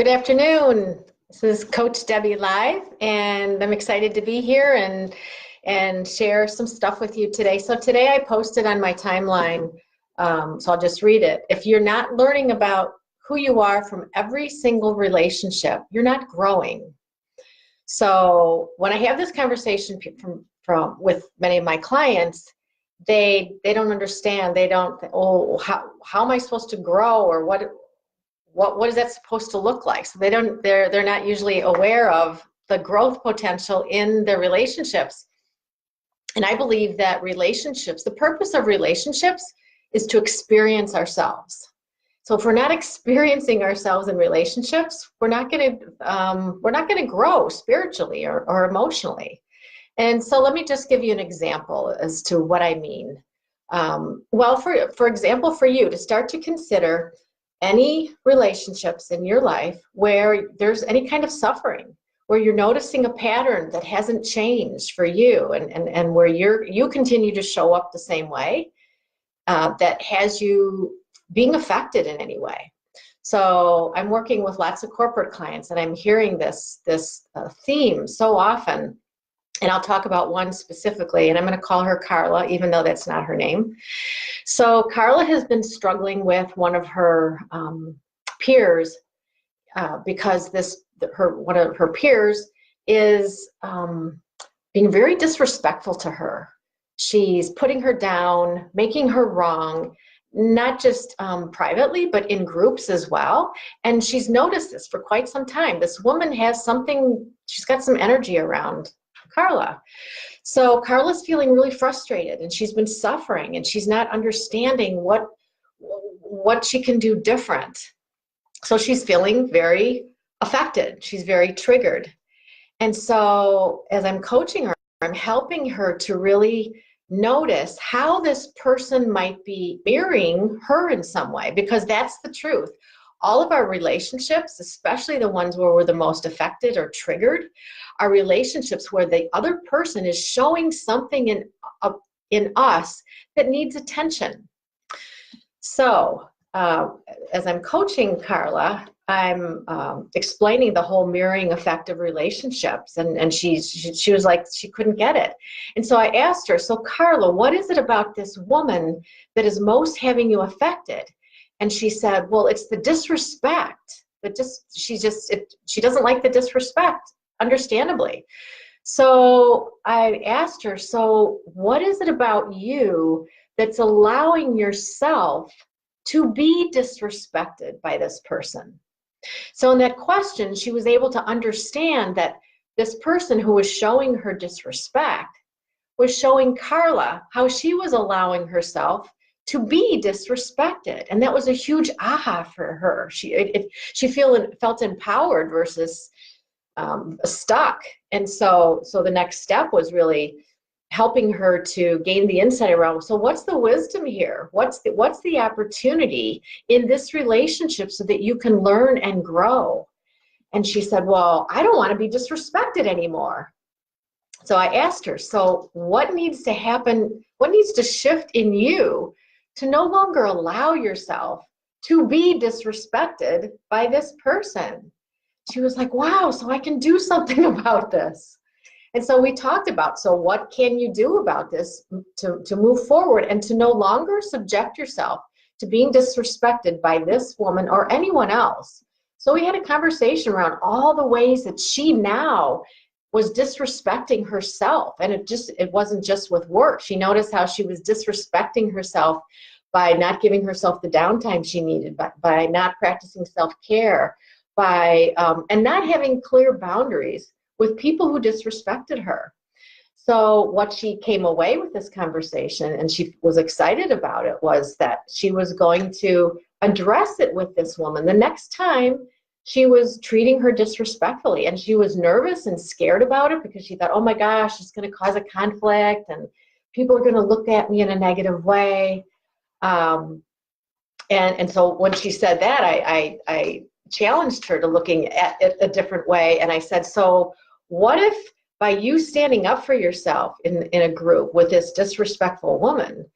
Good afternoon. This is Coach Debbie Live, and I'm excited to be here and share some stuff with you today. So today I posted on my timeline, so I'll just read it. If you're not learning about who you are from every single relationship, you're not growing. So when I have this conversation with many of my clients, they don't understand. They don't. Oh, how am I supposed to grow, or what is that supposed to look like? So they're not usually aware of the growth potential in their relationships. And I believe that the purpose of relationships is to experience ourselves. So if we're not experiencing ourselves in relationships, we're not going to grow spiritually or emotionally. And so let me just give you an example as to what I mean. Well, for example, for you to start to consider any relationships in your life where there's any kind of suffering, where you're noticing a pattern that hasn't changed for you, and where you continue to show up the same way, that has you being affected in any way. So I'm working with lots of corporate clients, and I'm hearing this theme so often. And I'll talk about one specifically, and I'm going to call her Carla, even though that's not her name. So Carla has been struggling with one of her peers because one of her peers is being very disrespectful to her. She's putting her down, making her wrong, not just privately, but in groups as well. And she's noticed this for quite some time. This woman has she's got some energy around Carla. So Carla's feeling really frustrated, and she's been suffering, and she's not understanding what she can do different. So she's feeling very affected. She's very triggered. And so as I'm coaching her, I'm helping her to really notice how this person might be mirroring her in some way, because that's the truth. All of our relationships, especially the ones where we're the most affected or triggered, are relationships where the other person is showing something in us that needs attention. So as I'm coaching Carla, I'm explaining the whole mirroring effect of relationships, and she was like, she couldn't get it. And so I asked her, so Carla, what is it about this woman that is most having you affected? And she said, well, it's the disrespect. She doesn't like the disrespect, understandably. So I asked her, so what is it about you that's allowing yourself to be disrespected by this person? So in that question, she was able to understand that this person who was showing her disrespect was showing Carla how she was allowing herself to be disrespected. And that was a huge aha for her. She felt empowered versus stuck. And so the next step was really helping her to gain the insight around, so what's the wisdom here? What's the opportunity in this relationship so that you can learn and grow? And she said, well, I don't want to be disrespected anymore. So I asked her, so what needs to happen? What needs to shift in you to no longer allow yourself to be disrespected by this person? She was like, wow, so I can do something about this. And so we talked about, so what can you do about this to move forward and to no longer subject yourself to being disrespected by this woman or anyone else? So we had a conversation around all the ways that she now was disrespecting herself. And it wasn't just with work. She noticed how she was disrespecting herself by not giving herself the downtime she needed, by not practicing self-care, and not having clear boundaries with people who disrespected her. So what she came away with this conversation, and she was excited about it, was that she was going to address it with this woman the next time she was treating her disrespectfully. And she was nervous and scared about it because she thought, oh my gosh, it's going to cause a conflict and people are going to look at me in a negative way. And so when she said that, I challenged her to looking at it a different way. And I said, so what if by you standing up for yourself in a group with this disrespectful woman,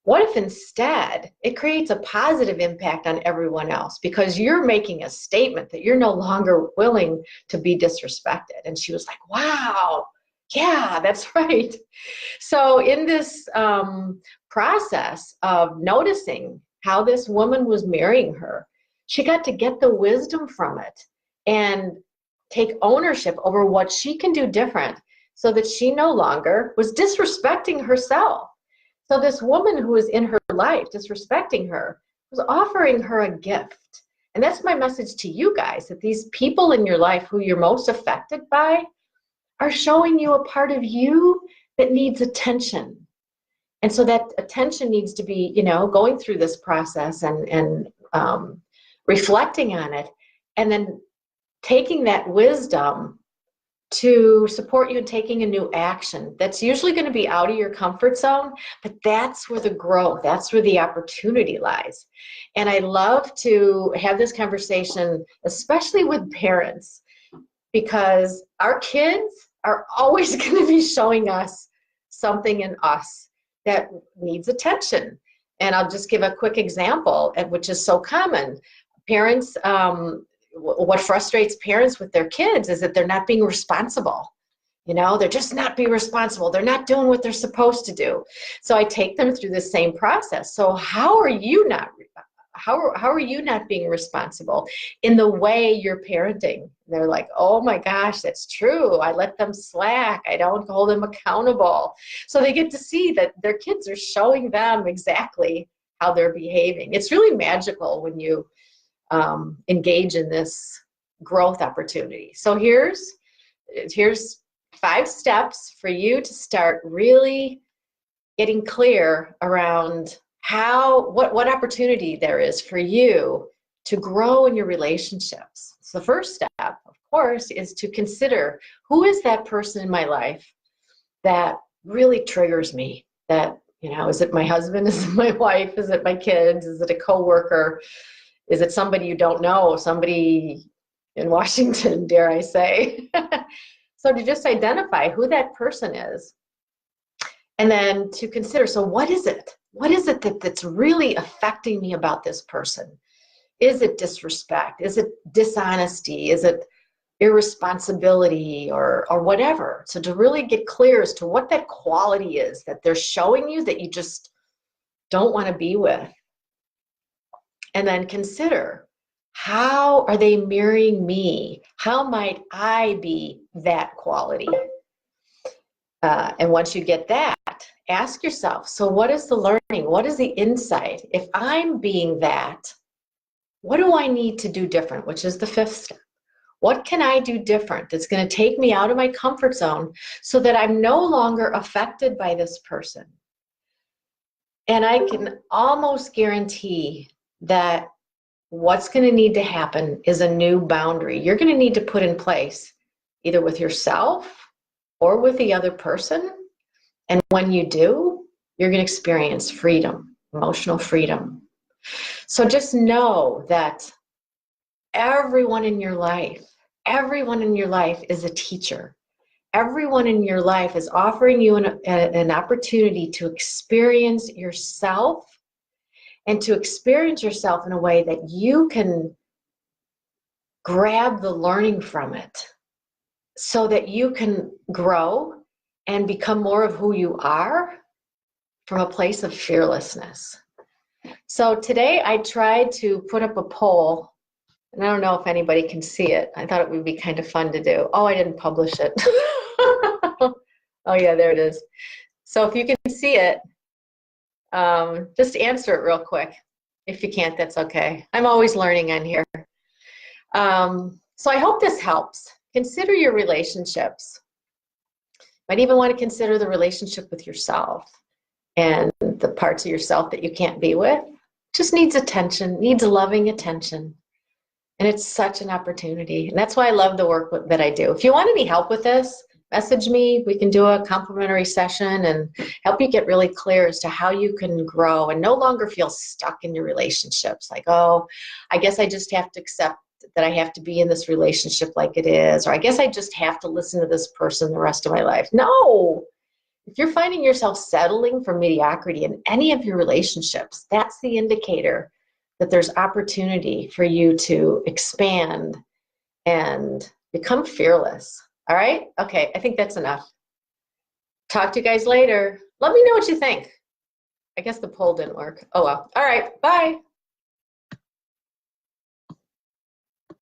What if instead it creates a positive impact on everyone else because you're making a statement that you're no longer willing to be disrespected? And she was like, wow, yeah, that's right. So in this process of noticing how this woman was marrying her, she got to get the wisdom from it and take ownership over what she can do different so that she no longer was disrespecting herself. So this woman who was in her life disrespecting her was offering her a gift. And that's my message to you guys, that these people in your life who you're most affected by are showing you a part of you that needs attention. And so that attention needs to be, going through this process and reflecting on it, and then taking that wisdom to support you in taking a new action. That's usually going to be out of your comfort zone, but that's where the growth, that's where the opportunity lies. And I love to have this conversation, especially with parents, because our kids are always going to be showing us something in us that needs attention. And I'll just give a quick example, which is so common. Parents, what frustrates parents with their kids is that they're not being responsible. They're just not being responsible. They're not doing what they're supposed to do. So I take them through the same process. So how are you not being responsible in the way you're parenting? They're like, oh my gosh, that's true. I let them slack. I don't hold them accountable. So they get to see that their kids are showing them exactly how they're behaving. It's really magical when you engage in this growth opportunity. So here's 5 steps for you to start really getting clear around what opportunity there is for you to grow in your relationships. So the first step, of course, is to consider, who is that person in my life that really triggers me? That, is it my husband? Is it my wife? Is it my kids? Is it a coworker? Is it somebody you don't know? Somebody in Washington, dare I say? So to just identify who that person is, and then to consider, so what is it? What is it that's really affecting me about this person? Is it disrespect? Is it dishonesty? Is it irresponsibility or whatever? So to really get clear as to what that quality is that they're showing you that you just don't want to be with. And then consider, how are they mirroring me? How might I be that quality? And once you get that, ask yourself, so what is the learning? What is the insight? If I'm being that, what do I need to do different? Which is the 5th step. What can I do different that's going to take me out of my comfort zone so that I'm no longer affected by this person? And I can almost guarantee that what's going to need to happen is a new boundary you're going to need to put in place, either with yourself or with the other person. And when you do, you're going to experience freedom, emotional freedom. So just know that everyone in your life is a teacher. Everyone in your life is offering you an opportunity to experience yourself, and to experience yourself in a way that you can grab the learning from it so that you can grow and become more of who you are from a place of fearlessness. So today I tried to put up a poll, and I don't know if anybody can see it. I thought it would be kind of fun to do. Oh, I didn't publish it. Oh yeah, there it is. So if you can see it, just answer it real quick. If you can't, that's okay. I'm always learning on here. So I hope this helps. Consider your relationships. Might even want to consider the relationship with yourself and the parts of yourself that you can't be with. Just needs attention, needs loving attention. And it's such an opportunity. And that's why I love the work that I do. If you want any help with this, message me. We can do a complimentary session and help you get really clear as to how you can grow and no longer feel stuck in your relationships. Like, oh, I guess I just have to accept that I have to be in this relationship like it is, or I guess I just have to listen to this person the rest of my life. No, If you're finding yourself settling for mediocrity in any of your relationships, that's the indicator that there's opportunity for you to expand and become fearless. All right? Okay, I think that's enough. Talk to you guys later. Let me know what you think. I guess the poll didn't work. Oh well. All right, bye.